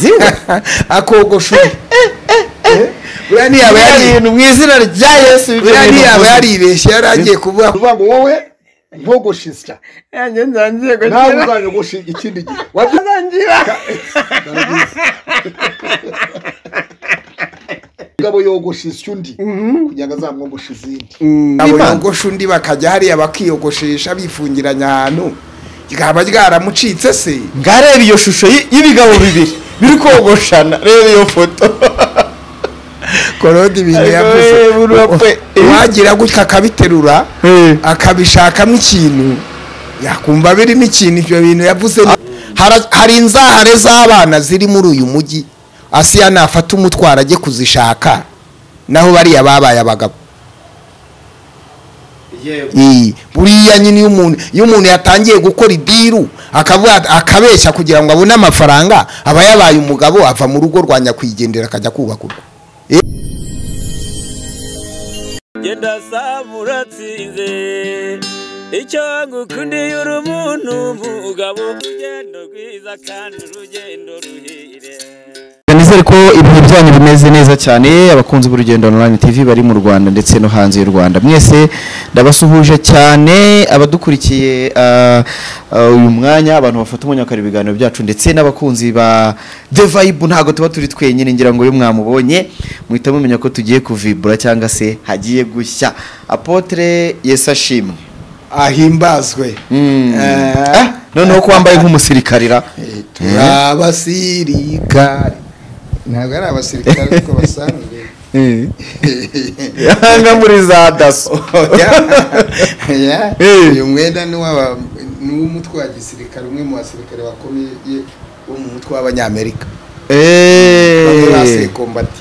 mugenzi akogosha urani yaba yari mu izina rya Yesu urani yaba yaribeshye yaragiye kuvuga ngo wowe ntogoshisha yanjye nzangiye nawe uzanyogosha ikindi gihe wabyangira ngabo yogoshisha undi kugira ngo azamwogoshe izindi abo yogosha undi bakajya hariya bakiyogoshesha bifungiranya ahantu kikaba ryaramucitse se ngareba iyo shusho y'ibigabo bibiri biri kogoshana reba iyo foto Claude ibintu yavuze wagira gutya akabiterura akabishakamo ikintu yakumva birimo ikintu ibyo bintu yavuze hari inzahare z'abana ziri muri uyu mujyi Assia nafata umutwara ajye kuzishaka naho bariya babaye abagabo buriya nyine iyo umuntu yatangiye gukora idiru akabeshya kugira ngo abone amafaranga aba yabaye umugabo ava mu rugo rwa nyakwigendera akajya kubakurwa genda samuratsinze icyo ngukundiye uri umuntu mugabo urugendo rwiza kandi urugendo ruhire. Nizere ko ibintu byanyu bimeze neza cyane abakunzi b'urugendo online TV bari mu Rwanda ndetse no hanze y'u Rwanda mwese ndabasuhuje cyane abadukurikiye uyu mwanya abantu bafata umunyakari ibiganiro byacu ndetse n'abakunzi ba The Vibe ntago tuba turi twenyine ngira ngo uyu mwamubonye muhita mumenya ko tugiye kuvibura cyangwa se hagiye gushya Apotre Yesashimwe ahimbazwe noneho ko wambaye nk'umusirikarira abasirikare ntabwo ari abasirikare ariko basanzwe yanga muri za daso uyu mwenda ni w'umutwe wa gisirikare umwe mu basirikare bakomeye wo mu mutwe w'Abanyamerika bamwe kombati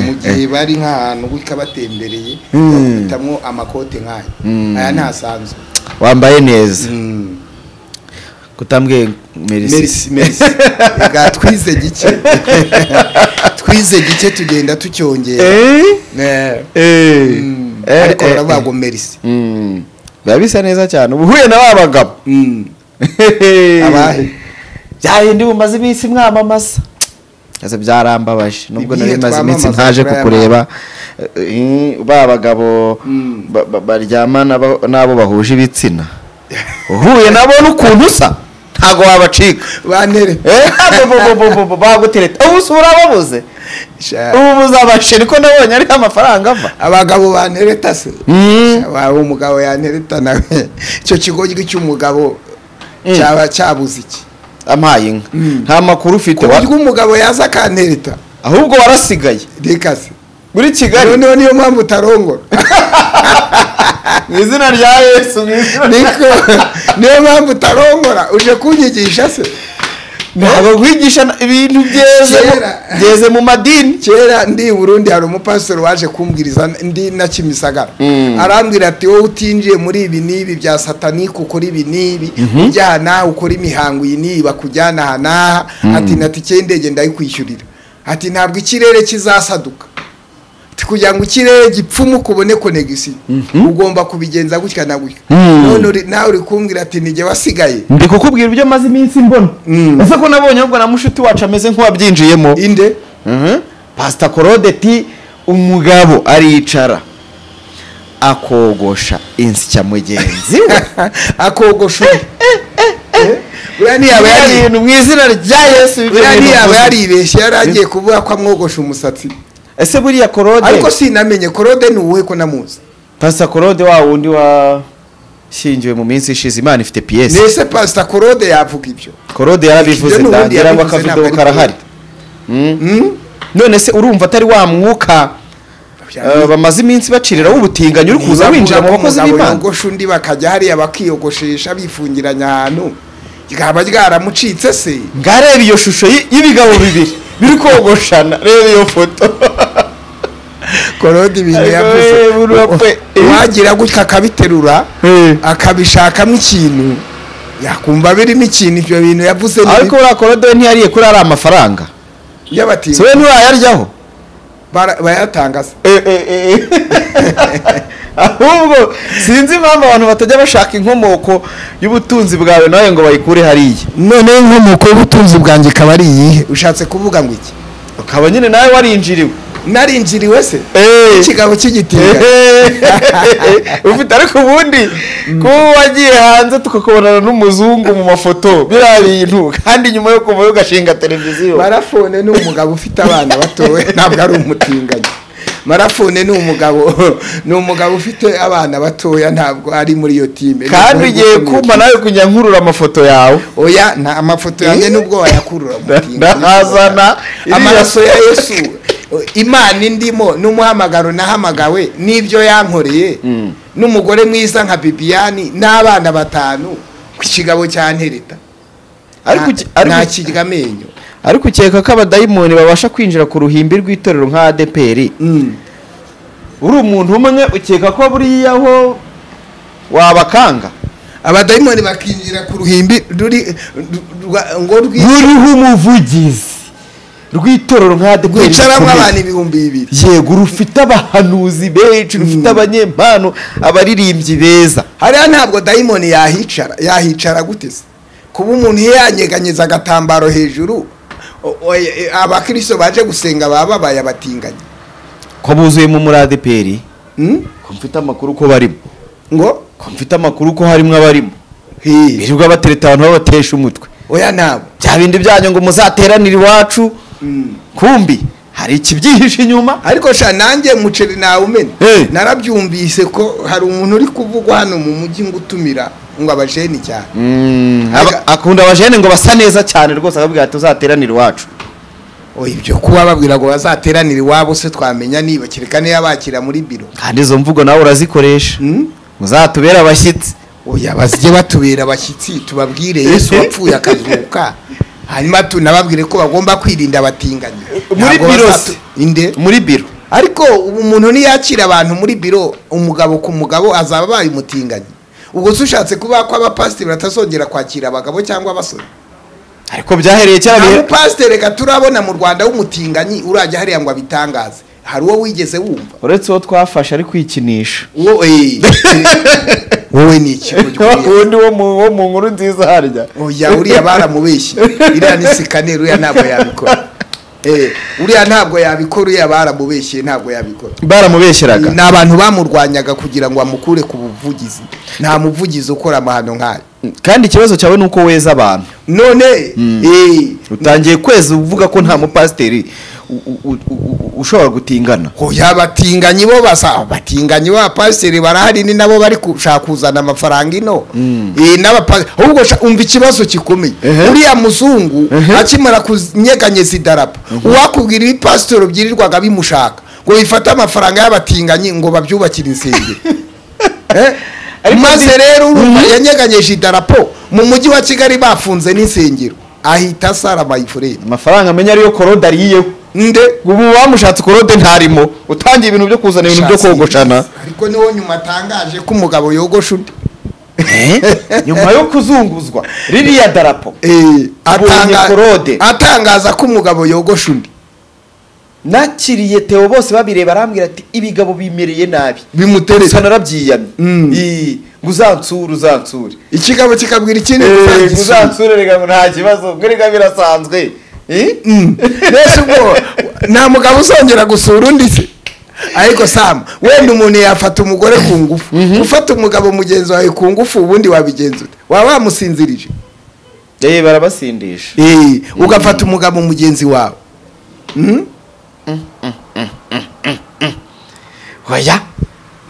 mu gihe bari nk'ahantu gutya batembereye bakubitamwo amakote nk'aya aya ntasanzwe wambaye neza kutambwe merci twize gike tugenda tucyongera ariko baravuga merci biba bisa neza cyane ubuhuye na babagabo abahe byahindi bumaze iminsi mwamamaza ese byarambabaje nubwo nari maze iminsi ntaje kukureba babagabo baryamana nabo bahuje ibitsina uhuye nabo n'ukuntu usa ntago wabacika bantere bagutereta ubu usura babuze ubu uzabashira ko nabonye ari amafaranga ava abagabo bantereta se wawe umugabo yantereta nawe icyo kigo cy'umugabo cyaba cyabuze iki amaye inka nta makuru ufite wa umugabo yaza akantereta ahubwo warasigaye Reka se muri Kigali noneho niyo mpamvu utarongora mu izina rya Yesu niyo mpamvu utarongora uje kunyigisha se ntabwo kwigisha ibintu byeze mu madini kera ndi Burundi hari umupastor waje kumbwiriza ndi na Kimisagara arambwira ati wowe utinjiye muri ibi nibi bya satanike ukora ibi nibi ujyana ukora imihango iyi niba kujyana hanaha ati nati cyendege ndayikwishyurira ati ntabwo ikirere kizasaduka kugira ngo ikirere gipfumu kubone connection ugomba kubigenza gutya na gutya none nawe uri kumbwira ati nije wasigaye ndi kukubwira ibyo maze iminsi mbona ese ko nabonye ahubwo na mushuti wacu ameze nk'uwabyinjiyemo inde Pst.Claude ti umugabo aricara akogosha insya mugenzi akogosha urani yaba yari mu izina rya Yesu urani yaba yaribeshye yaragiye kuvuga ko amwogosha umusatsi ese buriya Claude ariko sinamenye Claude ni uwe ko namuzi Pst.Claude wa wundi wa shingiwe mu minsi ishize Imana ifite pièce nese Pst.Claude yavuga ibyo Claude yarabivuze ndagira ngo akavido karahari none se urumva atari wa mwuka bamaze iminsi bacirira w'ubutinganyi uri kuza winjira mu bakozi b'Imana yogosha undi bakajya hariya bakiyogoshesha bifungiranya ahantu kikaba ryaramucitse se ngareba iyo shusho y'ibigabo bibiri biri kogoshana reba iyo foto Claude ibintu yavuze wagira gutya akabiterura akabishakamo ikintu yakumva birimo ikintu ibyo bintu yavuze ariko ura Claude ntiyariye kuri ari amafaranga yabatinga so we nturayaryaho bayatangaza ahubwo sinzi impamvu abantu batajya bashaka inkomoko y'ubutunzi bwawe nawe ngo bayikure hariya. none inkomoko y'ubutunzi bwanjye ikaba ari iyihe? ushatse kuvuga ngo iki? ukaba nyine nawe warinjiriwe. narinjiriwe se ikigabo cy'igitiga ufite ariko ubundi ko wagiye hanze tukakubonana n'umuzungu mu mafoto biriya bintu kandi nyuma yo kuvayo ugashinga televiziyo. Marafone ni umugabo ufite abana batowe ntabwo ari umutinganyi. Marafone ni umugabo ufite abana batoya ntabwo ari muri iyo time. kandi ugiye kumpa nawe kujya nkurura amafoto yawe. oya nta amafoto yanjye nubwo wayakurura umutinganyi. ndahazana amaraso ya Yesu Imana indimo n'umuhamagaro nahamagawe n'ibyo yankoreye n'umugore mwiza nka Bibiani n'abana 5 ku kigabo cya ntereta nta kirigamenyo. ariko ukeka ko abadayimoni babasha kwinjira ku ruhimbi rw'itorero nka ADPR uri umuntu umwe ukeka ko buriyaho wabakanga? abadayimoni bakinjira ku ruhimbi ruriho umuvugizi rw'itorero nka ADPR rwicaramo abantu 2,000. yego rufite abahanuzi benshi rufite abanyempano abaririmbyi beza. hariya ntabwo dayimoni yahicara gute se? kuba umuntu yanyeganyeza agatambaro hejuru abakristo baje gusenga baba bayabatinganye ko buzuye mu muri ADPR ko mfite amakuru ko barimo ngo ko mfite amakuru ko harimo abarimo birirwa batereta abantu babatesha umutwe. oya nabo bya bindi byanyu ngo muzateranire iwacu kumbi hari ikibyihishe inyuma. ariko sha nanjye muceri nawe umene narabyumvise ko hari umuntu uri kuvugwa hano mu mujyi ngutumira ngo abajeni cyane akunda abajeni ngo basa neza cyane rwose akabwira ati uzateranire iwacu. ibyo kuba babwira ngo bazateranire iwabo se twamenya niba kirekane yabakira muri biro kandi izo mvugo nawe urazikoresha muzatubera abashyitsi. oya bazije batubera abashyitsi tubabwire Yesu wapfuye akazuka hanyuma tunababwire ko bagomba kwirinda abatinganyi muri biro inde muri biro. ariko umuntu niyakira abantu muri biro umugabo ku mugabo azaba baye umutinganyi. ubwo ushatse kuba ko abapasiteri batazongera kwakira abagabo cyangwa abasore. ariko byahereye cyane bihe pasiteri reka turabona mu Rwanda w'umutinganyi urajya hariya ngo abitangaze. hari uwo wigeze wumva uretse uwo twafashe ari kwikinisha wowe ni iki undi wo mu nkuru nziza harya oya uriya baramubeshye iriya ni sikaneri uriya ntabwo yabikora uriya ntabwo yabikora uriya baramubeshye ntabwo yabikora baramubeshyeraga ni abantu bamurwanyaga kugira ngo amukure ku buvugizi. nta muvugizi ukora amahano nk'ayo kandi ikibazo cyawe nuko weza abantu none utangiye kweza uvuga ko nta mupasiteri ushobora gutingana. oya batinganye bo basa batinganye ba pasiteri barahari ni nabo bari gushaka kuzana amafaranga ino ahubwo umva ikibazo kikomeye uriya muzungu akimara kunyeganyeza idarapo uwakubwira ibipasiteri byirirwaga bimushaka ngo bifate amafaranga y'abatinganyi ngo babyubakire insengero maze rero yanyeganyeje idarapo mu mujyi wa Kigali bafunze n'insengero ahita asara mayifurere amafaranga amenya ariyo korode ariyeho nde ubu bamushatse korode ntarimo utangiye ibintu byo kuzana ibintu byo kogoshana. ariko niwo nyuma atangaje ko umugabo yogosha undi nyuma yo kuzunguzwa ririya darapo atangaza ko umugabo yogosha undi. nakiriye Theo bose babireba arambwira ati ibigabo bimereye nabi bimutereza narabyiyamye uzansure ikigabo kikabwira ikindi uzansure rega nta kibazo ngirega birasanzwe nese ubwo nta mugabo uzongera gusura undi se. ariko Sam wenda umuntu yafata umugore ku ngufu ufata umugabo mugenzi wawe ku ngufu ubundi wabigenza ute? waba wamusinzirije barabasindisha ugafata umugabo mugenzi wawe oya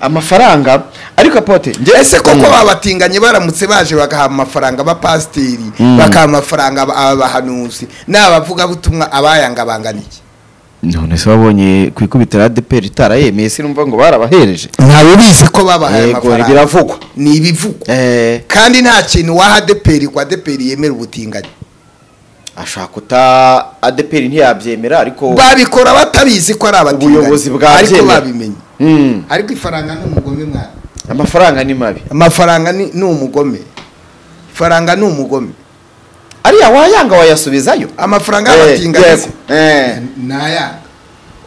amafaranga ariko apote ese koko babatinganye baramutse baje bagaha amafaranga abapasiteri bakaha amafaranga abahanuzi n'abavuga butumwa abayanga bangana iki? none se wabonye kwikubitira ADPR itarayemeye sinumva ngo barabahereje ntawe bizi ko babahaye amafaranga biravugwa ni ibivugwa kandi nta kintu wa ADPR kwa ADPR yemera ubutinganyi. ashaka kuta ADPR ntiyabyemera ariko babikora batabizi ko ari abatinganyi ubuyobozi bwabyemera ariko babimenye. ariko ifaranga ni umugome mwana. amafaranga ni mabi. amafaranga ni umugome. ifaranga ni umugome. ariya wayanga wayasubizayo amafaranga y'abatinganyi nayanga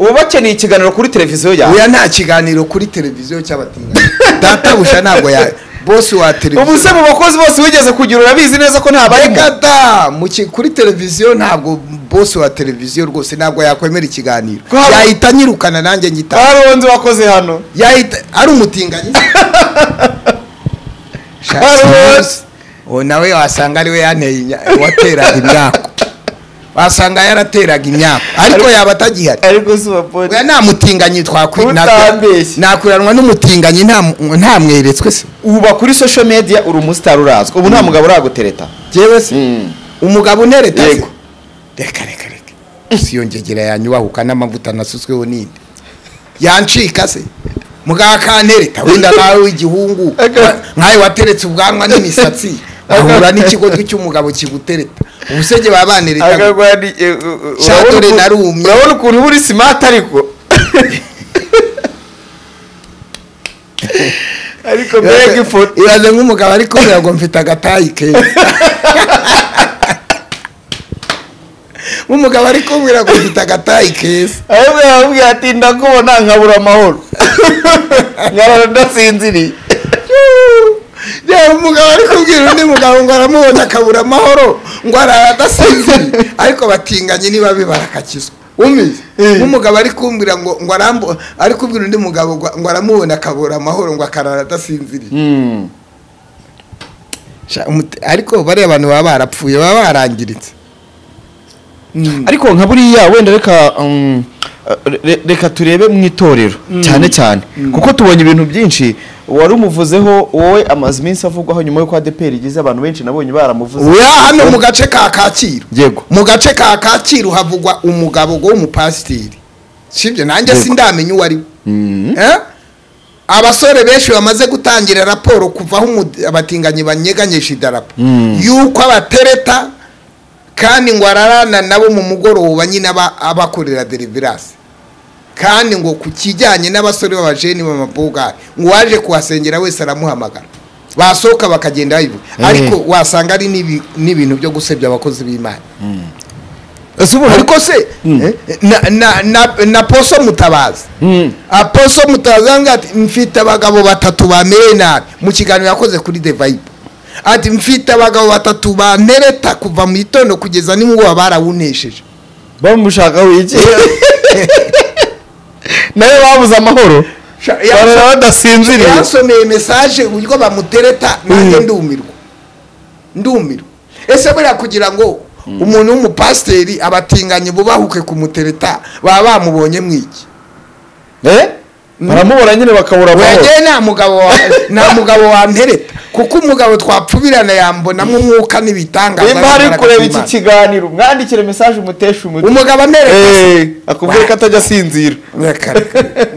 ubu bakeneye ikiganiro kuri televiziyo yawe. Oya nta kiganiro kuri televiziyo cy'abatinganyi. Data busha ntabwo ya boss wa televiziyo. Ubu se mu bakozi bose wigeze kugira urabizi neza ko ntabarimo. Kata kuri televiziyo ntabwo boss wa televiziyo rwose ntabwo yakwemera ikiganiro. Yahita nyirukana nanjye ngita. Haronze wakoze hano. Yahita ari umutinganyi. Nawe wasanga ari we yanteye wateraga imyaka. Wasanga yarateraga imyaka ariko yaba atagihari. Ariko suba podi. Oya nta mutinganyi nakwiranwa n'umutinganyi nta mweretswe se. Uba kuri social media uri umustar urazwe. Ubu nta mugabo uragutereta. Jewe se. Umugabo ntereta se. Reka. Siyongegera yanyubahuka n'amavuta nasutsweho ninde. Yancika se. Mugabo kantereta wenda nawe w'igihungu. Nkaye wateretse ubwanwa n'imisatsi. Ahura n'ikigo cy'umugabo kigutereta. Ubusege babanereta. Agagwani Shatore narumye. Urabona ukuntu uri smart ariko. Ariko mbega ifoto. Iraze nk'umugabo ariko ngo mfite agatayi keza. Umugabo ariko mbwira ngo mfite agatayi keza. Ahubwo yabwiye ati ndakubona nkabura amahoro. Ngara ndasinziriye. Umugabo ariko mbwira undi mugabo ngo aramubona akabura amahoro ngo aradasinziriye ariko batinganye niba bibarakakizwa. Umize umugabo ari kumbwira ngo arambo ari kubwira undi mugabo ngo aramubona akabura amahoro ngo akarara adasinziriye. Ariko bari abantu baba barapfuye baba barangiritse. Ariko nka buriya wenda reka turebe mu itorero cyane kuko tubonye ibintu byinshi wari umuvuzeho wowe amazi minsi avugwaho nyuma yuko ADPR igize abantu benshi nabonye baramuvuze. Oya hano mu gace ka Kacyiru. Yego. Mu gace ka Kacyiru havugwa umugabo go umupasiteri. Sibyo nanjye sindamenya uwari. Abasore benshi bamaze gutangira raporo kuvaho abatinganyi banyeganyesha idarapo. Yuko abatereta kandi ngo ararana nabo mu mugoroba nyine abakorera deliverance. Kandi ngo kukijyanye n'abasore b'abajeni b'amaboga ngo waje kuhasengera wese aramuhamagara basohoka bakagenda bivuga ariko wasanga ari n'ibintu byo gusebya abakozi b'Imana. Ariko se na poso mutabazi aposo mutabazi ngati mfite abagabo batatu bameye nabi mu kiganiro yakoze kuri The Vibe ati mfite abagabo batatu bantereta kuva mu itondo kugeza nimugoroba barawunesheje bamushaka wiki nawe babuze amahoro badasinziriye. Yasomeye message uburyo bamutereta nanjye ndumirwa. Ese buriya kugira ngo umuntu w'umupasiteri abatinganye bubahuke kumutereta baba bamubonye mwiki baramubona nyine bakabura amahoro. Wege nta mugabo wantereta kuko umugabo twapfubirana yambonamo umwuka n'ibitangaza. Nimba ari kureba iki kiganiro mwandikire message umutesha umutwe umugabo anereka akubwira ko atajya asinzira.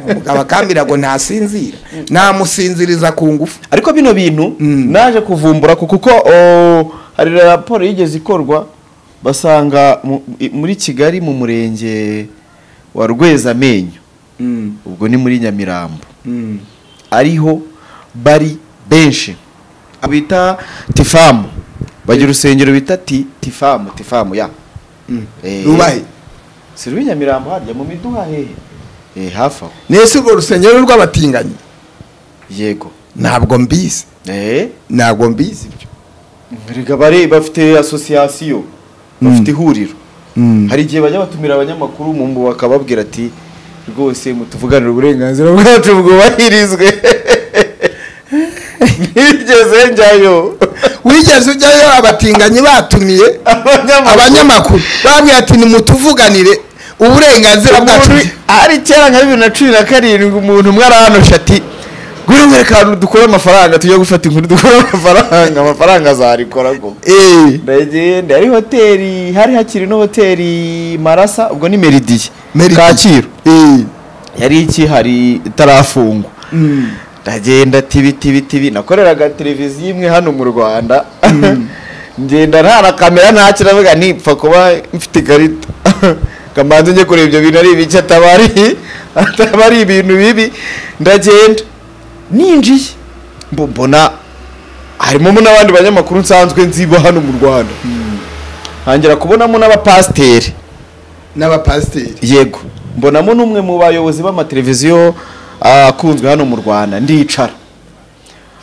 Umugabo akambira ngo ntasinzira namusinziriza ku ngufu. Ariko bino bintu naje kuvumbura kuko hari raporo yigeze ikorwa basanga muri Kigali mu murenge wa Rwezamenyo ubwo ni muri Nyamirambo ariho bari benshi abita tifamu bagira urusengero bita tifamu ya rubahe sirubi Nyamirambo harya mu miduha hehe hafa nese urwo rusengero rw'abatinganyi. Yego ntabwo mbizi ntabwo mbizi ibyo. Reka bafite association bafite ihuriro hari igihe bajya batumira abanyamakuru mu bakababwira ati rwose mutuvuganira uburenganzira bwacu bwubahirizwe. Wigeze ujyayo abatinganyi batumiye abanyamakuru babwiye ati nimutuvuganire uburenganzira bwacu. Ari kera nka 2017 umuntu mwarahanosha ati gure reka dukora amafaranga tujya gufata inkuru dukora amafaranga azarikora go. Ndagende ari hoteli hari hakiri no hoteli Marasa ubwo ni Meridiye Kacyiru yari iki hari itarafungwa. Ndagenda tibi nakoreraga televiziyo imwe hano mu Rwanda. Ngenda nta kamera nta kiravuga nipfa kuba mfite ikarita kamanze nje kureba ibyo bintu ari ibice atabari ibintu bibi. Ndagenda ninjiye mbona harimo n'abandi banyamakuru nsanzwe nziba hano mu Rwanda. Hangera kubonamo n'abapasiteri n'abapasiteri. Yego mbonamo n'umwe mu bayobozi b'amateleviziyo akunzwe hano mu Rwanda, ndicara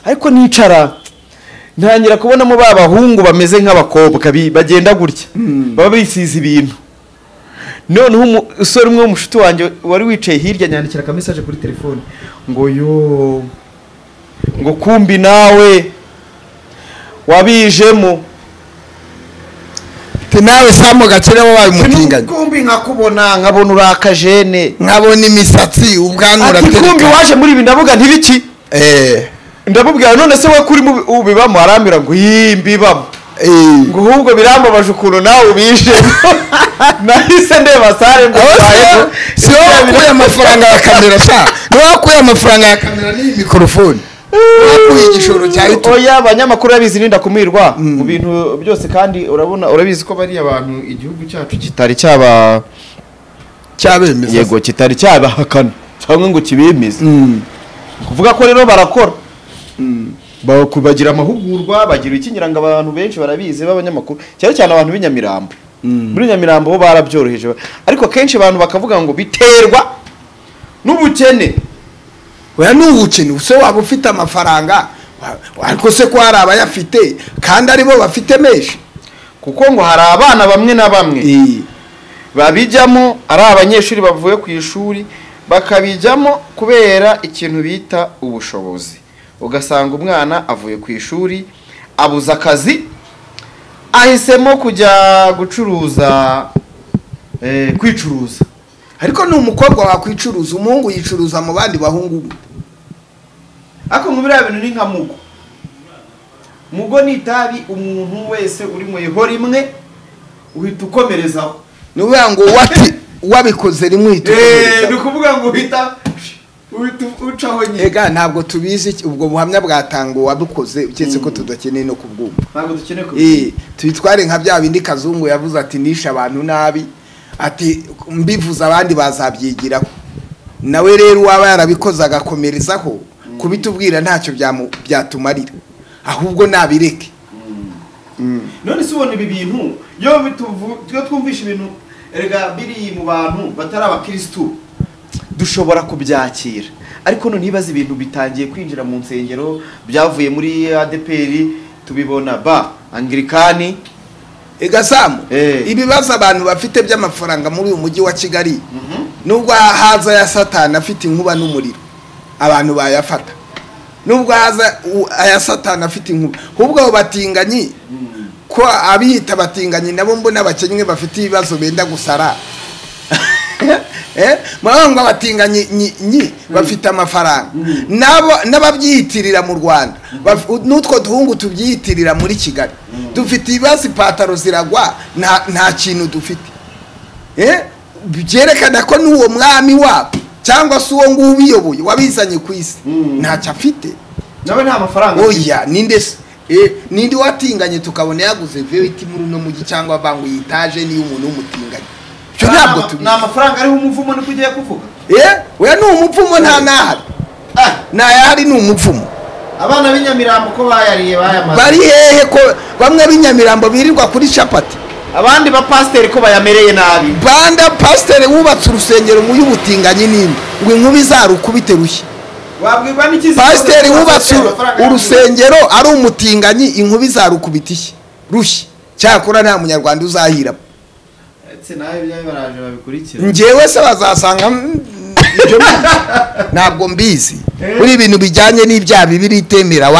ariko nicara ntangira kubonamo ba bahungu bameze nk'abakobwa bagenda gutya baba bisize ibintu. Noneho umusore umwe w'umushuti wanjye wari wicaye hirya nyandikira ka message kuri telefone ngo yo ngo kumbi nawe wabijemo nawe Samu gakire wabaye umutinganyi. Kumbi nkabona urakajene, nkabona imisatsi ubwanura ati kumbi waje muri ibi ndavuga ntibiki ndabubwira none se we kuri ubibamo arambira ngo yimbibamo ngo ahubwo birambabaje ukuntu nawe ubije. Nahise ndeba sare mbaye si wowe wakuye amafaranga ya kamera sha niwe wakuye amafaranga ya kamera n'iyi mikrofone wakuye igishoro cya YouTube. Oya abanyamakuru yabizi ninda kumirwa mu bintu byose, kandi urabizi ko bari abantu igihugu cyacu kitari cyabemeza, yego kitari cyabahakana cyangwa ngo kibemeze. Kuvuga ko rero barakora bagira amahugurwa, bagira ikinyiranga, abantu benshi barabizi b'abanyamakuru, cyane cyane abantu b'inyamirambo. Muri Nyamirambo bo barabyoroheje, ariko kenshi abantu bakavuga ngo biterwa n'ubukene. Oya n'ubukene use waba ufite amafaranga ariko se ko hari abayafite kandi aribo bafite menshi, kuko ngo hari abana bamwe na bamwe babijyamo ari abanyeshuri bavuye ku ishuri bakabijyamo kubera ikintu bita ubushobozi. Ugasanga umwana avuye ku ishuri abuza akazi, ahisemo kujya gucuruza kwicuruza. Ariko ni umukobwa wakwicuruza, umuhungu yicuruza mu bandi bahungu. Ako mu biriya bintu ni nka mugo ni itabi, umuntu wese uri mu ihora imwe uhita ukomerezaho. Nuvuga ngo wabikoze rimwe uhita ni kuvuga ngo uhita ucaho nyine. Ega ntabwo tubizi ubwo buhamya bwatango wabukoze uketse ko tudakeneye no kubwumva. Ntabwo dukeneye kubwumva. Tubitware nka bya bindi Kazungu yavuze ati nisha abantu nabi, ati mbivuza abandi bazabyigiraho. Nawe rero waba yarabikoze agakomerezaho kubitubwira ntacyo byatumarira, ahubwo nabireke. None se ubona ibi bintu yo twumvisha ibintu erega biri mu bantu batari abakristo dushobora kubyakira, ariko none nibaza ibintu bitangiye kwinjira mu nsengero, byavuye muri ADPR tubibona Anglikani. Ega Samu ibibaza abantu bafite by'amafaranga muri uyu mujyi wa Kigali, nubwo haza ya Satani afite inkuba n'umuriro abantu bayafata, nubwo haza aya Satani afite inkuba, ahubwo abo batinganyi ko abiyita batinganyi nabo mbona abakenywe bafite ibibazo benda gusara. Mahanga batinganyi bafite amafaranga n'ababyiyitirira mu Rwanda, n'utwo duhungu tubyiyitirira muri Kigali dufite ibibazo, ipataro ziragwa nta kintu dufite. Byerekana ko n'uwo mwami wabo cyangwa se uwo nguwo ubiyoboye wabizanye ku isi ntacyo afite, nawe nta mafaranga. Oya ninde se nindi watinganye tukabona yaguze vewiti muri no mujyi cyangwa bangu yitaje ni umuntu w'umutinganye. Cyo ntabwo tubizi. Na mafaranga ari umuvumo ni kugiye kuvuga. Oya ni umuvumo nta nahari. Yahari ni umuvumo. Abana b'inyamirambo ko bayariye bayamaze. Bari hehe ko bamwe b'inyamirambo birirwa kuri chapati. Abandi ba pasteur ko bayamereye nabi. Banda pasteur wubatse urusengero mu y'ubutinganyi ninde ngo inkubi zarukubite rushye. Wabwirwa n'ikizi pasteur wubatse urusengero ari umutinganyi inkubi zarukubitishye rushye. Cyakora nta munyarwanda uzahira. Etse nawe byabaraje babikurikira. Ngewe se bazasanga ibyo ntabwo mbizi. Uri ibintu bijyanye n'ibyaha bibiri itemera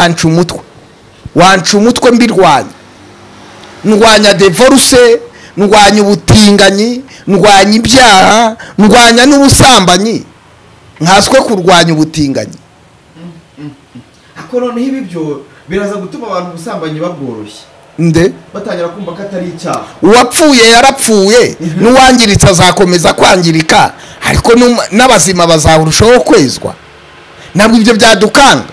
wanca umutwe mbirwanya. Ndwanya divorce, ndwanya ubutinganyi, ndwanya ibyaha, ndwanya n'ubusambanyi. Nkaswe kurwanya ubutinganyi. Ako none ibi byo biraza gutuma abantu ubusambanyi babworoshye. Nde batangira kumva ko atari icyaha. Uwapfuye yarapfuye, n'uwangiritse azakomeza kwangirika, ariko n'abazima bazahurushaho kwezwa. Ntabwo ibyo byadukanga.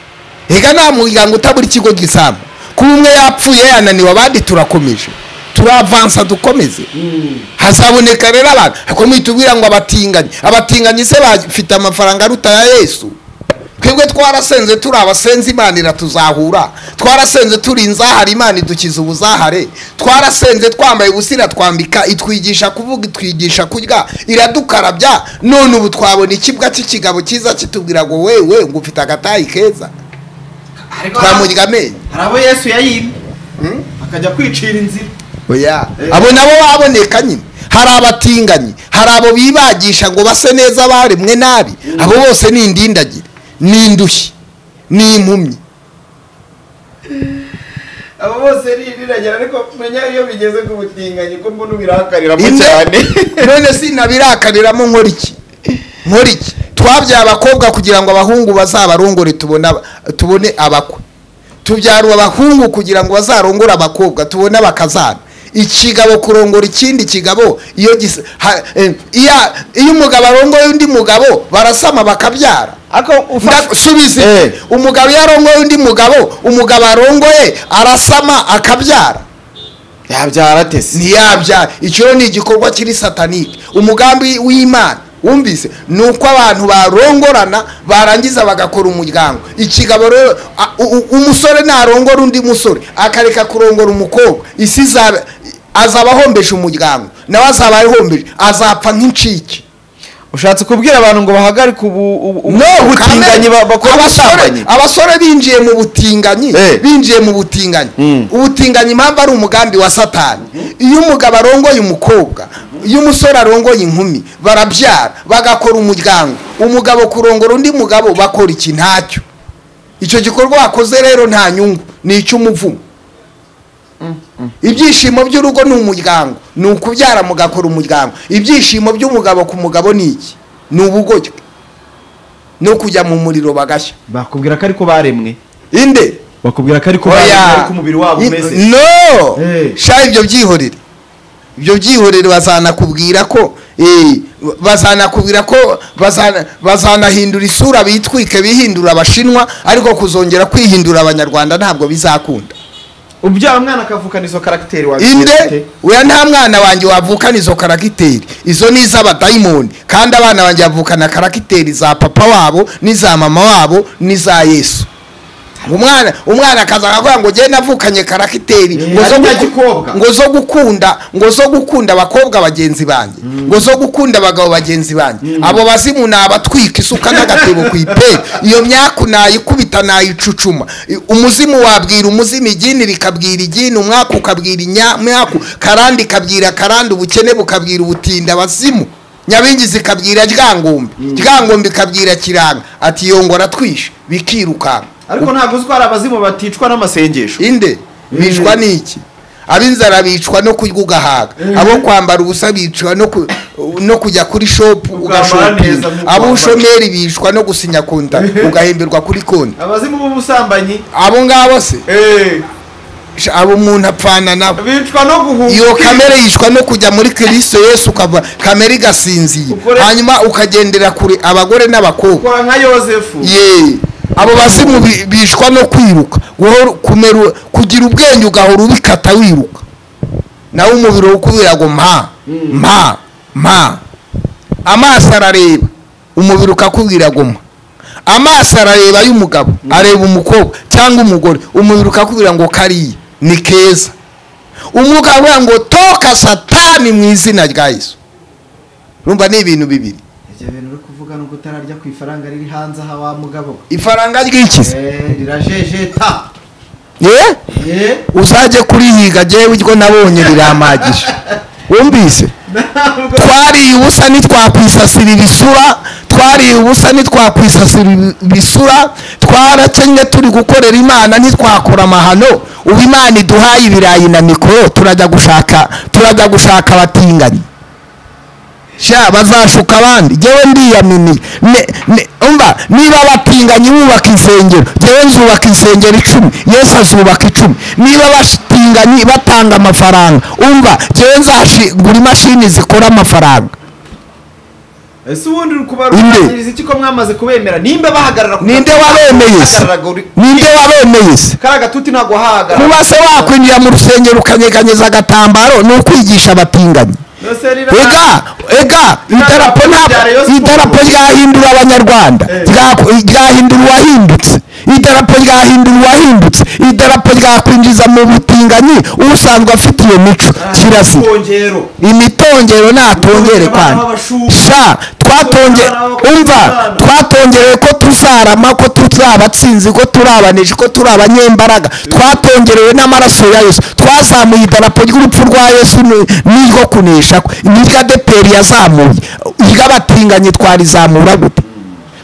Ega nta muryango utabura ikigo gisamba. Kuba umwe yapfuye yananiwe abandi turakomeje, turavansa dukomeze. Hazaboneka rero abantu ariko mwitubwira ngo abatinganyi se bafite amafaranga aruta ya Yesu. twebwe twarasenze turi abasenzi Imana iratuzahura, twarasenze turi inzahare Imana idukiza ubuzahare, twarasenze twambaye ubusira twambika, itwigisha kuvuga, itwigisha kurya, iradukarabya, none ubu twabona ikibwa cy'ikigabo cyiza kitubwira ngo wewe ngo ufite agatayi keza twamurya amenyo. Hari abo Yesu yayimye akajya kwicira inzira. Oya abo nabo baboneka nyine. Hari abatinganyi, hari abo bibagisha ngo base neza baremwe nabi, abo bose ni indindagire, ni indushyi, ni impumyi. Abo bose ni indindagire, ariko menya iyo bigeze ku butinganyi ko mbona ubirakariramo cyane. None si nabirakariramo nkora iki? Twabyaye abakobwa kugira ngo abahungu bazabarongore tubone abakwe. Tubyara abahungu kugira ngo bazarongore abakobwa tubone abakazana. Ikigabo kurongora ikindi kigabo, iyo umugabo arongoye undi mugabo barasama bakabyara. Subize umugabo yarongoye undi mugabo, umugabo arongoye arasama akabyara. Yabyara tese ntiyabyara. Icyo ni igikorwa kiri satanike. Umugambi w'Imana wumvise nuko abantu barongorana barangiza bagakora umuryango. Ikigabo rero umusore narongora undi musore akareka kurongora umukobwa, isi azabahombeje umuryango, nawe azabahombeje, azapfa nk'incike. Ushatse kubwira abantu ngo bahagarike ubutinganyi bakora abasambanyi? Abasore binjiye mu butinganyi, ubutinganyi impamvu ari umugambi wa Satani. Iyo umugabo arongoye umukobwa, iyo umusore arongoye inkumi, barabyara bagakora umuryango. Umugabo kurongora undi mugabo bakora iki? Ntacyo. Icyo gikorwa wakoze rero nta nyungu, ni icy'umuvumo. Ibyishimo by'urugo ni umuryango, ni ukubyara mugakora umuryango. Ibyishimo by'umugabo ku mugabo ni iki? Ni ubugoryi no kujya mu muriro bagashya. Bakubwira ko ariko baremwe inde? Bakubwira ko ariko baremwe, ariko umubiri wabo umeze no. Sha ibyo byihorere bazanakubwira ko bazanahindura isura, bitwike bihindura abashinwa, ariko kuzongera kwihindura Abanyarwanda ntabwo bizakunda. Ubyara umwana akavukana izo karagiteri inde? Oya nta mwana wanjye wavukana izo karagiteri, izo ni iz'abadayimoni. Kandi abana banjye bavukana karagiteri za papa wabo n'iza mama wabo n'iza Yesu. Umwana akaza akavuga ngo genda navukanye karagiteri ngo zo gukunda abakobwa bagenzi banjye, ngo zo gukunda abagabo bagenzi banjye. Abo bazimu nabatwika isuka n'agatebo ku ipera, iyo myaku nayikubita nayicucuma. Umuzimu wabwira umuzimu, igini rikabwira igini, umwaka ukabwira inyamyaku, karandi kabwira karandi, ubukene bukabwira ubutinda. Abazimu nyabingi zikabwira ryangombe ikabwira kiranga, ati yongora twishe bikiruka. Ariko ntabwo uzwara abazimu baticwa n'amasengesho. Inde bicwa niki? Abinzara bicwa no kurya ugahaga, abo kwambara ubusa bicwa no kujya kuri shop ugashopinga, abo ushomeri bicwa no gusinya konta ugahemberwa kuri konti. Abazimu b'ubusambanyi abo ngabo se abo umuntu apfana nabo bicwa no guhunga. Iyo kamere yicwa no kujya muri Kristo Yesu, ukava kamere igasinziye, hanyuma ukagendera kure abagore n'abakobwa. Ukora nka Yosefu. Abo bazimu bishwa no kwiruka, kugira ubwenge ugahora ubikata wiruka. Nawe umubiri ukubira ngo mpa. Amaso arareba, umubiri ukakubwira ngo mpa. Amaso arareba y'umugabo, areba umukobwa cyangwa umugore, umubiri ukakubwira ngo kariya ni keza. Umwuka avuga ngo toka Satani mu izina rya Yesu. Urumva ni ibintu bibiri. Ibyo bintu uri kuvuga no gutararya ku ifaranga riri hanze aha wa mugabo. Ifaranga ry'ikize rirajejeta. Uzaje kurihiga jewe iryo nabonye riramagije. Wumvise? Twariye ubusa ntitwakwisasira ibisura, twarakenye turi gukorera Imana ntitwakora amahano. Ubu Imana iduhaye ibirayi na mikoro, turajya gushaka abatinganyi. Sha bazashuka abandi, jewe ndiyaminiye. Umva niba batinganye bubaka insengero, jewe nzubaka insengero 10, Yesu azubaka 10. Niba batinganye batanga amafaranga, umva jewe nzashigura imashini zikora amafaranga. Ese ubundi uri kubarukiriza iki ko mwamaze kubemera? Nimba bahagarara ninde wabemeye se? Karaga tuti ntago hahagarara. Kuba se wakwinjira mu rusengero ukanyeganyeza agatambaro no kwigisha abatinganye. erega idarapo ryahindura abanyarwanda ryahindura uwahindutse idarapo ryahindura uwahindutse idarapo ryakwinjiza mu butinganyi usanzwe afite iyo mico kirasi imitongero natongere kandi sha twatongereye ko tuzarama ko tuzabatsinzi ko turabaneje ko turi abanyembaraga twatongerewe n'amaraso ya Yesu twazamuye idarapo ry'urupfu rwa Yesu n'iryo kunesha n'irya deperi yazamuye iryabatinganye twarizamura gute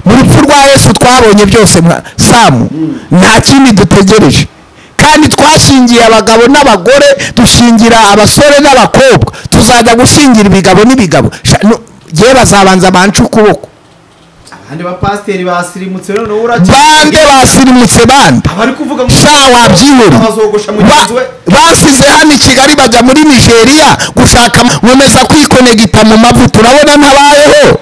mu rupfu rwa Yesu twabonye byose samu nta kindi dutegereje kandi twashingiye abagabo n'abagore dushingira abasore n'abakobwa tuzajya gushingira ibigabo n'ibigabo je bazabanza banca ukuboko abandi bapasteri basirimutse none bande basirimutse bande abari kuvuga sha wabyihuri basize hano i Kigali bajya muri Nigeria gushaka nkomeza kwikonegita mu mavuta urabona ntabayeho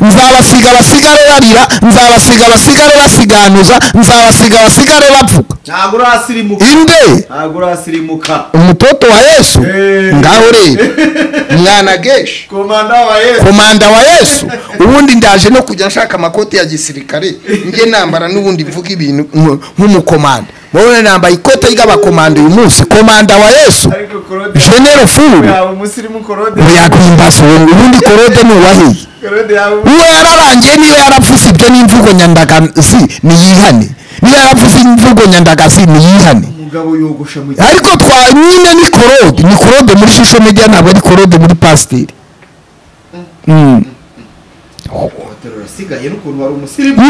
nzabasiga basigare barira nzabasiga basigare basiganuza nzabasiga basigare bavuga ntabwo urasirimuka inde ntabwo urasirimuka umutoto wa Yesu ngaho rero mwana geshi komanda wa Yesu ubundi ndaje no kujya nshaka amakoti ya gisirikare nge nambara n'ubundi mvuga ibintu nk'umukomanda mubone nambaye ikote ry'abakomanda uyu munsi komanda wa Yesu General Fulu yakwimbaso ubundi korode ni wahiye uwo yararangiye niyo yarapfuze ibyo n'imvugo nyandagazi niyihane niyo yarapfuze imvugo nyandagazi niyihane ariko nyine ni korode muri social media ntabwo ari korode muri pasiteri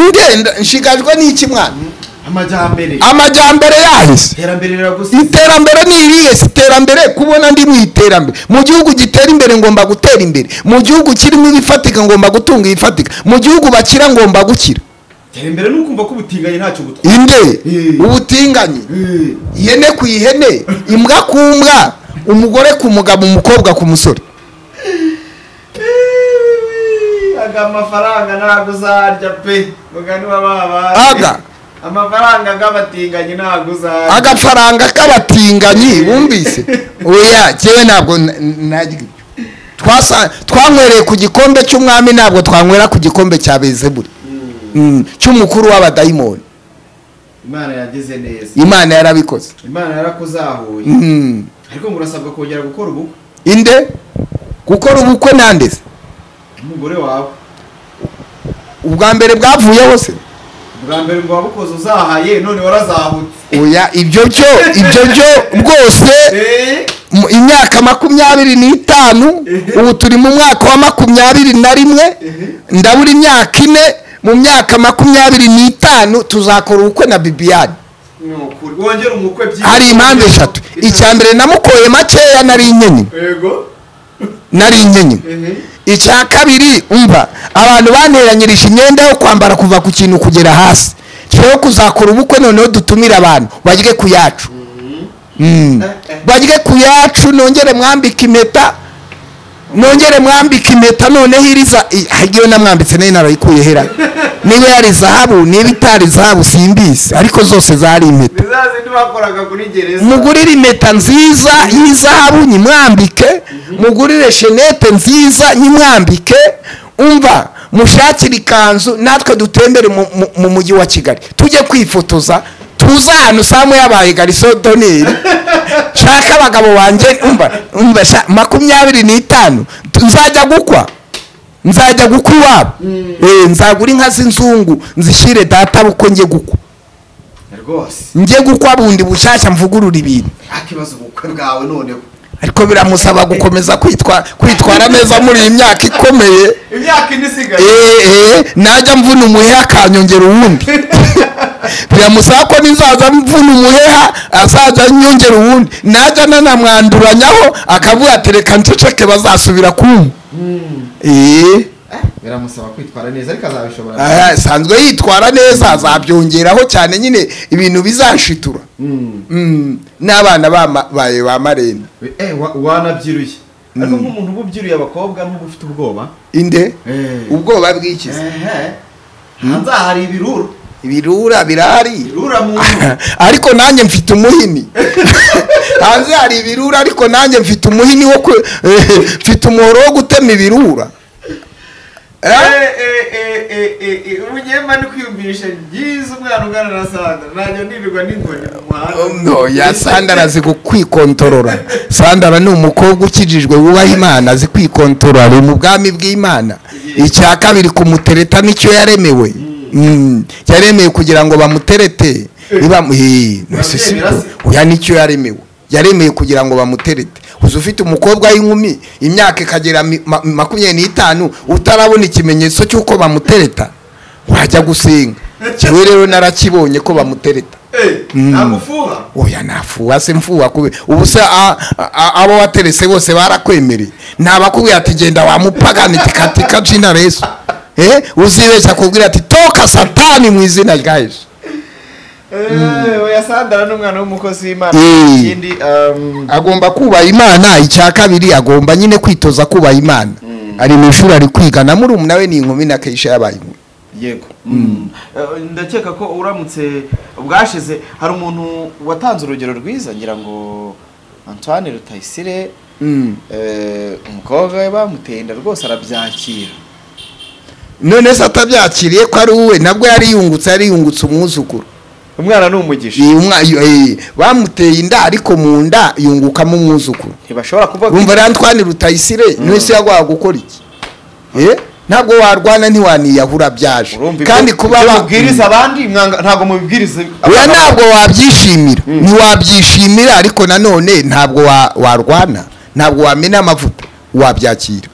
ngenda nshigajwe n'iki mwana amajyambere yahise iterambere ni irihe iterambere kubona ndi mu iterambere mu gihugu gitera imbere ngomba gutera imbere mu gihugu kirimo ibifatika ngomba gutunga ibifatika mu gihugu bakira ngomba gukira iterambere nukumva ko ubutinganye ntacyo gutwara inde ubutinganye ihene ku ihene imbwa ku mbwa umugore ku mugabo umukobwa ku musore amafaranga ntabwo uzarya pe mugani w'ababa amafaranga k'abatinganyi ntabwo uzarya agafaranga k'abatinganyi wumvise oya jewe ntabwo twanywereye ku gikombe cy'umwami ntabwo twanywera ku gikombe cya Bezebuli cy'umukuru w'abadayimoni Imana yagize neza Imana yarabikoze Imana yarakuzahuye ariko murasabwa kongera gukora ubukwe inde gukora ubukwe nandeze umugore wawe ubwa mbere bwavuyeho se ubwa mbere ngo wabukoze uzahaye none warazahutse oya ibyo byo rwose imyaka 25 ubu turi mu mwaka wa 21 ndabura imyaka 4 mu myaka 25 tuzakora ubukwe na Bibiyani wongera umukwe byinshi hari impande 3 icya mbere namukoye makeya nari inyenye yego icya kabiri umva abantu baneranyirije imyenda yo kwambara kuva ku kintu kugera hasi cyo kuzakora ubukwe noneho dutumira abantu bajye ku yacu bajye ku yacu nongere mwambika impeta noneho iriza hagiye namwambitse nayo narayikuye hera niba yari zahabu niba itari zahabu simbise ariko zose zari impeta zazindi bakoraga kuri gereza mugurire impeta nziza y'izahabu nyimwambike mugurire shenete nziza nyimwambike umva mushakira ikanzu natwe dutembere mu mujyi wa Kigali tujye kwifotoza tuza hano samwe yabaye gariso doneri shaka abagabo banje umva 25 nzajya gukwa iwabo nzagura inka z'inzungu nzishire data buko nge gukwa rwose nge gukwa bundi bushashya mvugurura ibintu akibazo ubukwe bwawe noneho ariko biramusaba gukomeza kwitwara neza muri imyaka ikomeye imyaka indisigaye najya mvuna umuheha akanyongera uwundi biramusaba ko nizaza mvuna umuheha azaza nyongera uwundi najya nanamwanduranyaho akavuga atereka nceceke bazasubira kumwe biramusaba kwitwara neza ariko azabishobora sanzwe yitwara neza azabyongeraho cyane nyine ibintu bizashitura n'abana baye ba marenda wanabyiruye ariko nk'umuntu ububyiruye abakobwa n'ubu ufite ubwoba inde ubwoba bw'ikiza hanze hari ibiruru ibirura birahari Birura muntu. ariko nanjye mfite umuhini hanze hari ibirura ariko nanjye mfite umuhini wo mfite umuhoro wo gutema ibirura ubunyema ni kwiyumvisha byiza umwana ungana na Sandra najya nibirwa n'inkoni mu muhanda no ya Sandra azi kwikontorora Sandra ni umukobwa ukijijwe wubaha Imana azi kwikontorora mu bwami bw'Imana icya kabiri kumutereta nicyo yaremewe yaremewe kugira ngo bamuterete uya nicyo yaremeye kugira ngo bamuterete uzi ufite umukobwa w'inkumi imyaka ikagera 25 utarabona ikimenyetso cy'uko bamutereta wajya gusenga cyewe rero narakibonye ko bamutereta namufuha oya nafuha se mfuha kube ubu se abo waterese bose barakwemereye ntabakubwiye ati genda wamupagana katika jina Yesu uzibeshya kubwira ati toka satani mu izina rya Yesu oya Sandra n'umwana w'umukozi w'Imana ikindi agomba kubaha Imana icya kabiri agomba nyine kwitoza kubaha Imana ari mu ishuri ari kwiga na muri nawe ni inkumi na Keisha yabaye yego ndakeka ko uramutse bwashize hari umuntu watanze urugero rwiza ngira ngo Antoine Rutayisire umukobwa we bamutenda rwose arabyakira none se atabyakiriye ko ari uwe nabwo yari yungutse umwuzukuru umwana ni umugisha bamuteye inda ariko mu nda yungukamo umwuzukuru ntibashobora kuvuga urumva rero Antoine Rutayisire n'ese yagwa gukora iki ntabwo warwana ntiwaniyahura byaje kandi kuba babwiriza abandi ntabwo mubibwiriza oya ntabwo wabyishimira ntiwabyishimira ariko nanone ntabwo warwana ntabwo wamena amavuta wabyakira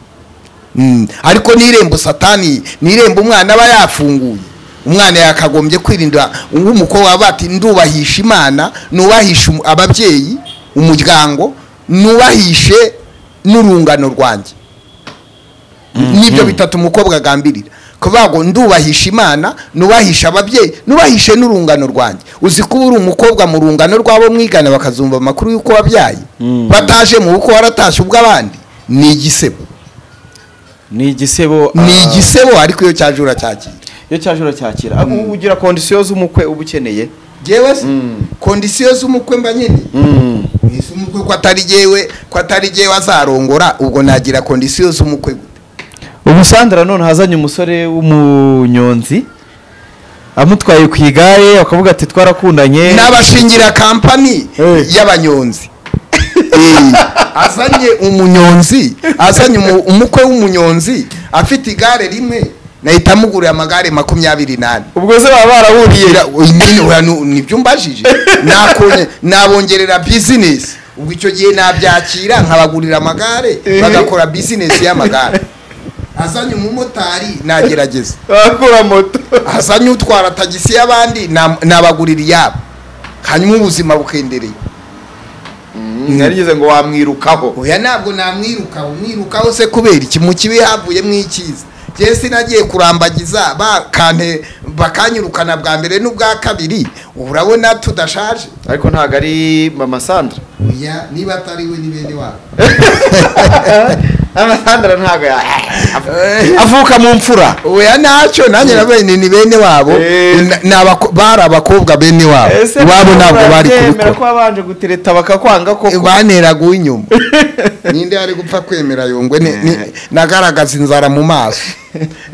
ariko n'irembo satani n'irembo umwana aba yafunguye umwana yakagombye kwirinda umukobwa bati ndubahisha Imana nubahisha ababyeyi umuryango nubahishe n'urungano rwanjye nibyo bitatu umukobwa agambirira kubago ndubahisha Imana nubahisha ababyeyi nubahishe n'urungano rwanjye uzi ko uri umukobwa mu rungano rwabo mwigana bakazumva amakuru yuko wabyaye bataje mu uko waratashe ubwo abandi ni igisebo ariko iyo cyajura cyakira ugira conditions z'umukwe ubukeneye jewe conditions z'umukwe mba nyine umukwe ko atari jewe azarongora ubwo nagira conditions z'umukwe ubu Sandra none hazanye umusore w'umunyonzi amutwaye ku igare akavuga ati twarakundanye n'abashingira company y'abanyonzi azanye umunyonzi azanye umukwe w'umunyonzi afite igare rimwe nahita mugurira amagare 28 ubwo se baba barahuriye nibyo mbajije nabongerera business ubwo icyo gihe nabyakira nkabagurira amagare bagakora business y'amagare azanye umumotari nagerageza akora moto azanye utwara tagisi y'abandi nabagurira yaba hanyuma ubuzima bukendereye narigize ngo wamwirukaho oya ntabwo namwirukaho se kubera iki mu kibi havuye mwikiza Jesi nagiye kurambagiza bakanyirukana bwa mbere n'ubwa kabiri urabona tudashaje ariko ntago ari mama Sandra oya niba atari we ni bene wabo mama Sandra ntago avuka mu mfura oya nacyo nanjye nabene ni bene wabo bari abakobwa bene wabo wabo ntabwo bari kubikora ko babanje gutereta bakakwanga ko baneraga uw'inyuma ninde ari gupfa kwemera yongwe nagaragaza inzara mu maso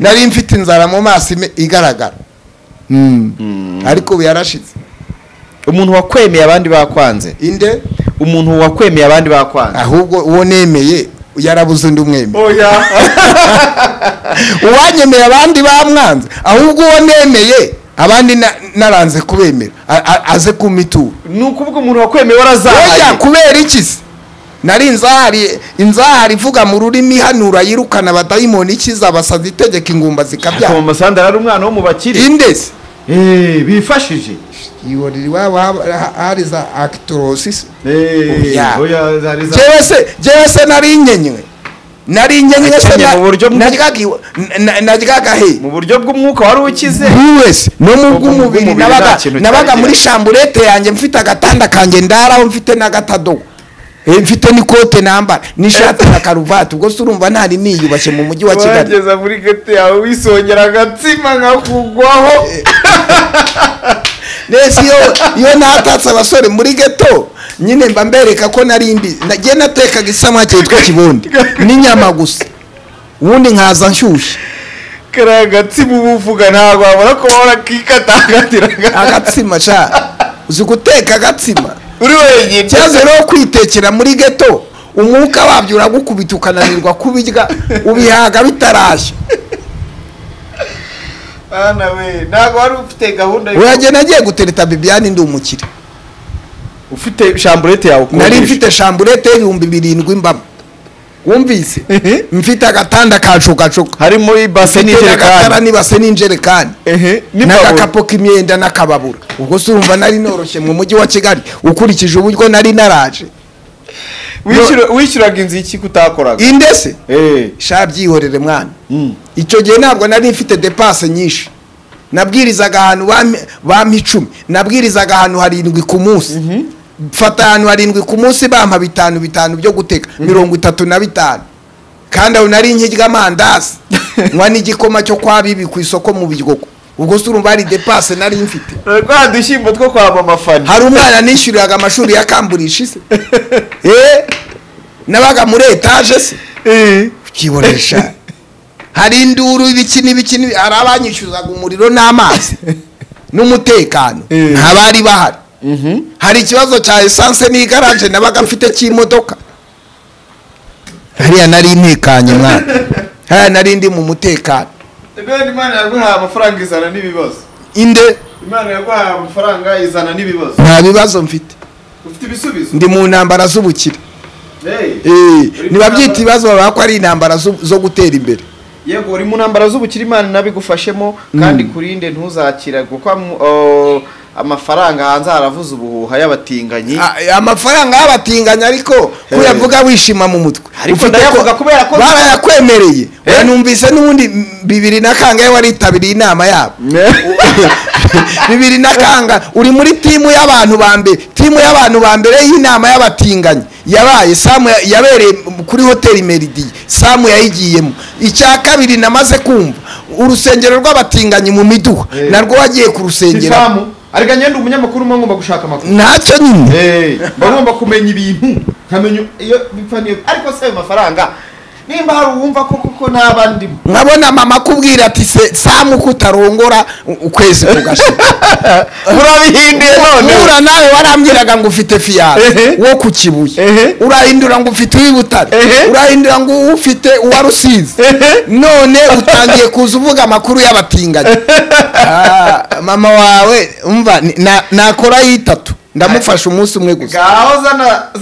nari mfite inzara mu maso igaragara ariko yarashize umuntu wakwemeye abandi bakwanze inde umuntu wakwemeye abandi bakwanze ahubwo uwo nemeye yarabuze undi umwemeye oya uwanyemeye abandi bamwanze ahubwo uwo nemeye abandi naranze kubemera aze kumitura nukuvuga umuntu wakwemeye warazahaye oya kubera iki se nari inzahari ivuga mu rurimi hanura yirukana abadayimoni ikiza abasazi itegeka ingumba zikabyara mama Sandra ari umwana wo mu bakire indese bifashije iworiri wabo hari za actorosis jewe se nari nyenywe mu buryo naryaga he mu buryo bw'umwuka wari ukize wese no mu bw'umubiri nabaga muri chamburete yanjye mfite agatanda kanjye ndaraho mfite n'agatadogo mfite n'ikote nambara n'ishati na karuvati ubwo se urumva ntari niyubashye mu mujyi wa Kigali wageza muri gete yawe wisongera agatsima nkakugwaho nese iyo natatse abasore muri geto nyine mba mbereka ko narimbi nagiye natekaga isamake yitwa kibondi n'inyama gusa ubundi nkaza nshyushye karagatsima ubuvuga ntabwo wabona ko warakikatagatira agatsima cha uzi guteka agatsima uri wenyine cyaze rero kwitekera muri geto umwuka wabyo uragukubita ukananirwa kubirya ubihaga bitarashya ana we ntabwo wari ufite gahunda urajye nagiye gutereta Bibiane ndi umukire ufite chamburete yawe nari mfite chamburete y'ibihumbi 7 mbamo wumvise mfite agatanda kacukacuka harimo ibase n'injerekani n'ibase n'injerekani n'agakapo k'imyenda n'akababura ubwo se urumva nari noroshye mu mujyi wa Kigali ukurikije uburyo nari naraje wishyuraga inzu iki kutakoraga indese sha byihorere mwana icyo gihe ntabwo nari mfite depasse nyinshi nabwirizaga ahantu bampa 10 nabwirizaga ahantu 7 ku munsi fata ahantu 7 ku munsi bampa 5 byo guteka 35 kandi aho nari nkirya amandazi nywa n'igikoma cyo kwa bibi ku isoko mu Biryogo ubwo se urumva ari depasse nari mfite rwa dushyimbo two kwa mama Fani hari umwana nishyuriraga amashuri ya Kamburisha se nabaga muri etage se ukiboresha hari induru ibiki arabanyishyuzaga umuriro n'amazi n'umutekano ntabari bahari hari ikibazo cya essence n'igaraje nabaga mfite cy'imodoka hariya nari ntekanye mwana hariya nari ndi mu mutekano Imana yaguhaye amafaranga izana n'ibibazo inde Imana yaguhaye amafaranga izana n'ibibazo nta bibazo mfite ufite ibisubizo ndi mu ntambara z'ubukire niba byita ibibazo baba ko ari intambara zo gutera imbere yego uri mu ntambara z'ubukire Imana nabigufashemo kandi kurinde ntuzakira kuko amafaranga hanze haravuze ubuhuha y'abatinganyi amafaranga y'abatinganyi ariko kuyavuga wishima mu mutwe ariko ndayavuga kubera ko barayakwemereye numvise n'ubundi 2 nakangaye waritabiriye inama yabo 2 nakanga uri muri timu y'abantu ba mbere y'inama y'abatinganyi yabaye Samu yabereye kuri hotel Meridie Samu yayigiyemo icya kabiri namaze kumva urusengero rw'abatinganyi mu Miduha narwo wagiye ku rusengero ariko nyende umunyamakuru ngomba gushaka amakuru ntacyo nyine bagomba kumenya ibintu nkamenya iyo bipfaniye ariko se amafaranga nimba hari uwumva koko n'abandi nkabona mama kubwira ati Samu kutarongora ukwezi kugashika urabihinduye none ura nawe warambwiraga ngo ufite fiyaje wo ku Kibuye urahindura ngo ufite wibutare urahindura ngo ufite uwa Rusizi none utangiye kuza uvuga amakuru y'abatinganye mama wawe umva nakora yitatu ndamufasha umunsi umwe gusa gaho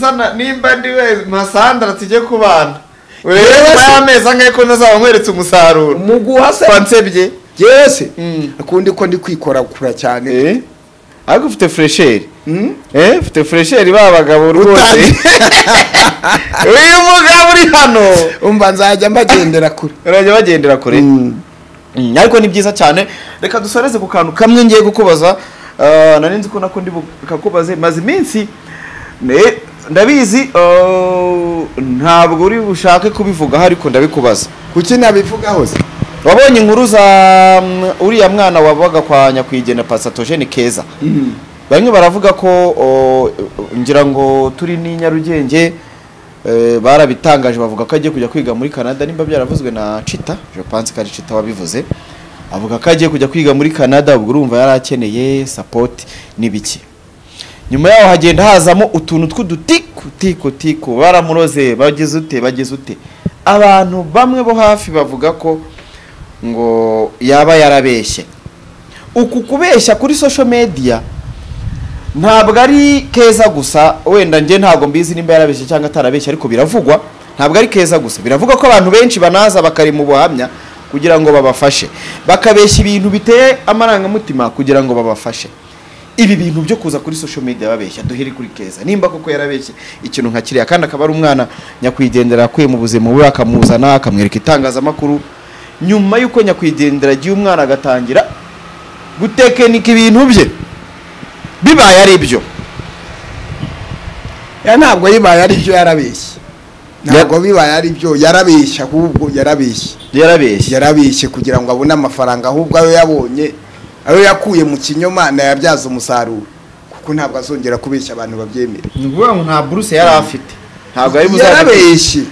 zana nimba ndiwe Masandra tujye kubana ureba ameza angahe ko nazaba nkweretse umusaruro muguha se kwansebye yese akundi ko ndi kwikora kura cyane ariko ufite fresher ufite fresher babagabo rwose uyu mugabo uri hano umva nzajya mbagendera kure urajya bagendera kure ariko ni byiza cyane reka dusoreze ku kantu kamwe ngiye gukubaza nari nzi ko nako ndi kakubaze maze iminsi ndabizi ntabwo uri bushake kubivuga ariko ndabikubaza kuki nabivugaho se wabonye inkuru za uriya mwana wabaga kwa nyakwigendera Pst.Claude Keza bamwe baravuga ko ngira ngo turi ni Nyarugenge barabitangaje bavuga ko agiye kujya kwiga muri Canada nimba byaravuzwe na Chita je pense ko ari Chita wabivuze avuga ko agiye kujya kwiga muri Canada ubwo urumva yarakeneye support nibiki nyuma yaho hagenda hazamo utuntu tw'udutiko baramuroze bageze ute abantu bamwe bo hafi bavuga ko ngo yaba yarabeshye uku kubeshya kuri social media ntabwo ari Keza gusa wenda nje ntabwo mbizi nimba yarabeshye cyangwa atarabeshye ariko biravugwa ntabwo ari Keza gusa biravuga ko abantu benshi banaza bakari mu buhamya kugira ngo babafashe bakabeshya ibintu biteye amarangamutima kugira ngo babafashe ibi bintu byo kuza kuri social media babeshya duheri kuri Keza nimba koko yarabeshye ikintu nka kiriya kandi akaba ari umwana nyakwigendera akuye mu buzima bwe akamuzana akamwereka itangazamakuru nyuma yuko nyakwigendera agiye umwana agatangira gutekenika ibintu bye bibaye ari byo ya ntabwo yibaye ari byo yarabeshye ntabwo bibaye ari byo yarabeshye ahubwo yarabeshye kugira ngo abone amafaranga ahubwo ayo yabonye ayo yakuye mu kinyoma nayabyaza umusaruro kuko ntabwo azongera kubeshya abantu babyemera ngo nta buruse yari afite ntabwo ari yarabeshye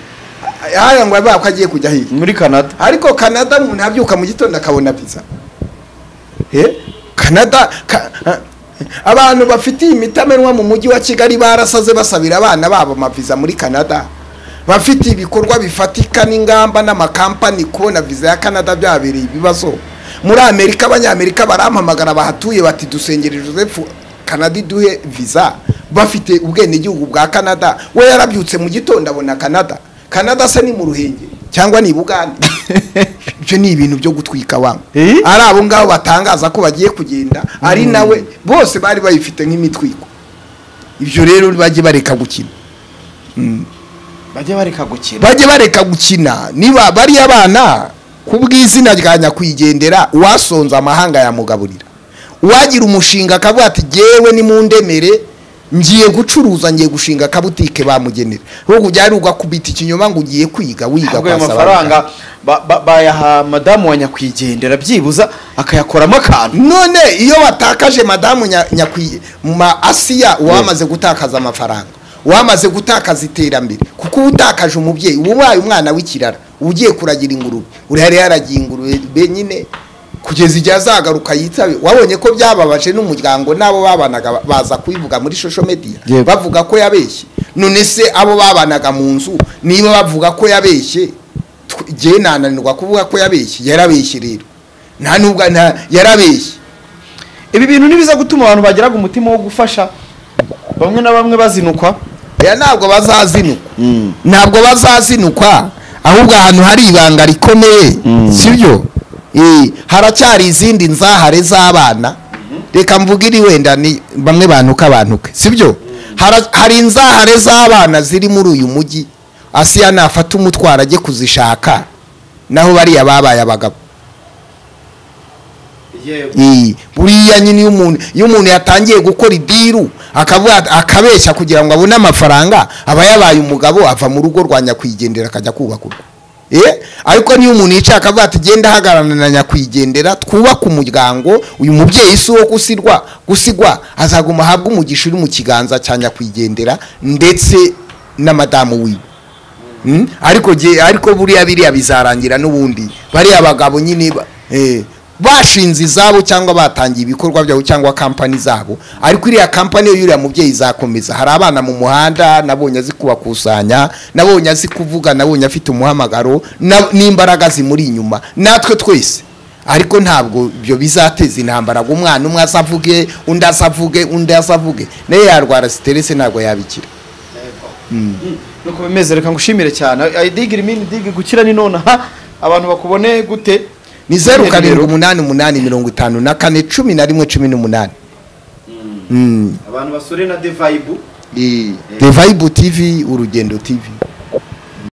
haya ngo ko agiye kujya higa muri Canada ariko Canada umuntu abyuka mu gitondo akabona visa Canada abantu bafite imitamenwa mu mujyi wa Kigali barasaze basabira abana babo amaviza muri Canada bafite ibikorwa bifatika n'ingamba n'amakampani kubona visa ya Canada byabereye ibibazo muri Amerika abanyamerika barampamagara bahatuye bati dusengere Joseph Canada iduhe visa bafite ubwene gihugu bwa Canada we yarabyutse mu gitondo abona Canada se ni mu ruhenge cyangwa ni Buganda ibyo ni ibintu byo gutwika wangu ari abo ngabo batangaza ko bagiye kugenda ari nawe bose bari bayifite nk'imitwiko ibyo rero bagiye bareka gukina bagiye bareka gukina niba bari abana kubw'izina rya nyakwigendera uwasonza amahanga yamugaburira uwagira umushinga akavuga ati jewe ni mundemere ngiye gucuruza ngiye gushinga kabutike bamugenera ahubwo byari ugakubita ikinyoma ngo ugiye kwiga kwa amafaranga bayaha madamu wa nyakwigendera byibuza akayakoramo akantu none iyo batakaje madamu ma Assia wamaze gutakaza amafaranga wamaze gutakaza iterambere kuko utakaje umubyeyi ubaye umwana w'ikirara ugiye kuragira ingurube uri hari yaragiye ingurube benyine kugeza igihe azagaruka yitabe wabonye ko byababaje n'umuryango nabo babanaga baza kubivuga muri social media bavuga ko yabeshye none se abo babanaga mu nzu niba bavuga ko yabeshye je nananirwa kuvuga ko yabeshye yarabeshye rero nta nubwo yarabeshye ibi bintu nibiza gutuma abantu bagiraga umutima wo gufasha bamwe na bamwe bazinukwa ya ntabwo bazazinukwa ahubwo ahantu hari ibanga rikomeye sibyo haracyari izindi nzahare z'abana reka mvugire wenda ni bamwe bantuke sibyo hari inzahare z'abana ziri muri uyu mujyi Assia nafata umutwara ajye kuzishaka naho bariya babaye abagabo buriya nyine iyo umuntu yatangiye gukora idiru akabeshya kugira ngo abone amafaranga aba yabaye umugabo ava mu rugo rwa nyakwigendera akajya kubaka urwo ariko niyo umuntu yicaye akavuga ati genda hagarana na nyakwigendera twubaka umuryango uyu mubyeyi si wo gusigwa azaguma ahabwa umugisha uri mu kiganza cya nyakwigendera ndetse na madamu wiwe ariko buriya bizarangira n'ubundi bariya abagabo nyine bashinze izabo cyangwa batangiye ibikorwa byabo cyangwa kampani zabo ariko iriya kampani yo yuriya mubyeyi izakomeza hari abana mu muhanda nabonye azi kubakusanya nabonye azi kuvuga nabonye afite umuhamagaro n'imbaraga zimuri inyuma natwe twese ariko ntabwo ibyo bizateza intambara ngo umwana umwe azavuge undi azavuge naye yarwara stress ntabwo yabikira nuko bimeze reka ngushimire cyane idigiri mini digi gukira ni none abantu bakubone gute ni 0788541118 abantu basore na The Vibe The Vibe TV urugendo TV